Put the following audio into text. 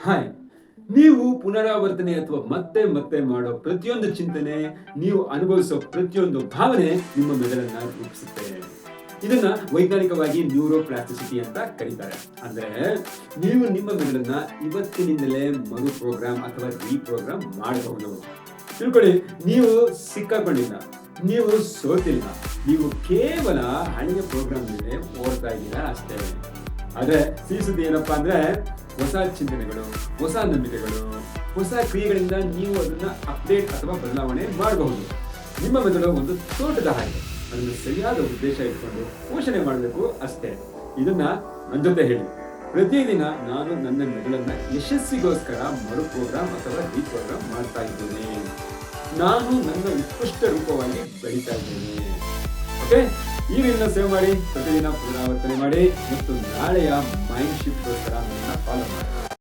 Hi. ನೀವು ಪುನರಾವರ್ತನೆ ಅಥವಾ ಮತ್ತೆ ಮತ್ತೆ ಮಾಡೋ ಪ್ರತಿಯೊಂದು ಚಿಂತನೆ, ನೀವು ಅನುಭವಿಸೋ ಪ್ರತಿಯೊಂದು ಭಾವನೆ ನಿಮ್ಮ ಮೆದುಳನ್ನ ರೂಪಿಸುತ್ತೆ. ಇದನ್ನ ವೈಜ್ಞಾನಿಕವಾಗಿ ನ್ಯೂರೋಪ್ಲಾಸ್ಟಿಸಿಟಿ ಅಂತ ಕರೀತಾರೆ. ಅಂದ್ರೆ ನೀವು ನಿಮ್ಮ ಮೆದುಳನ್ನ ಇವತ್ತಿನಿಂದಲೇ ಮರು ಪ್ರೋಗ್ರಾಮ್ ಅಥವಾ ರೀಪ್ರೋಗ್ರಾಮ್ ಮಾಡಬಹುದು. ತಿಳ್ಕೊಳ್ಳಿ, ನೀವು ಸಿಕ್ಕಾಕೊಂಡಿಲ್ಲ, ನೀವು ಸೋತಿಲ್ಲ, ನೀವು ಕೇವಲ ಹಳೆಯ ಪ್ರೋಗ್ರಾಮ್ ಮೇಲೆ ಓಡ್ತಾ ಇದ್ದೀರಾ ಅಷ್ಟೇ. ಆದ್ರೆ ಸಿಹಿ ಸುದ್ದಿ ಏನಪ್ಪಾ ಅಂದ್ರೆ, ಹೊಸ ಚಿಂತನೆಗಳು, ಹೊಸ ನಂಬಿಕೆಗಳು, ಹೊಸ ಕ್ರಿಯೆಗಳಿಂದ ನೀವು ಅದನ್ನ ಅಪ್ಡೇಟ್ ಅಥವಾ ಬದಲಾವಣೆ ಮಾಡಬಹುದು. ನಿಮ್ಮ ಮೆದುಳು ಒಂದು ತೋಟದ ಹಾಗೆ, ಅದನ್ನು ಸರಿಯಾದ ಉದ್ದೇಶ ಇಟ್ಕೊಂಡು ಪೋಷಣೆ ಮಾಡಬೇಕು ಅಷ್ಟೇ. ಇದನ್ನ ನನ್ನ ಜೊತೆ ಹೇಳಿ, ಪ್ರತಿದಿನ ನಾನು ನನ್ನ ಮೆದುಳನ್ನ ಯಶಸ್ಸಿಗೋಸ್ಕರ ಮರು ಪ್ರೋಗ್ರಾಮ್ ಅಥವಾ ರೀಪ್ರೋಗ್ರಾಮ್ ಮಾಡ್ತಾ ಇದ್ದೇನೆ. ನಾನು ನನ್ನ ಉತ್ಕೃಷ್ಟ ರೂಪವಾಗಿ ಬೆಳೀತಾ ಇದ್ದೇನೆ. ಓಕೆ, ಈ ರೀಲ್ನ ಸೇವ್ ಮಾಡಿ, ಪ್ರತಿದಿನ ಪುನರಾವರ್ತನೆ ಮಾಡಿ ಮತ್ತು ನಾಳೆಯ ಮೈಂಡ್ ಶಿಫ್ಟ್ಗೋಸ್ಕರ ನನ್ನ ಫಾಲೋ ಮಾಡಿ.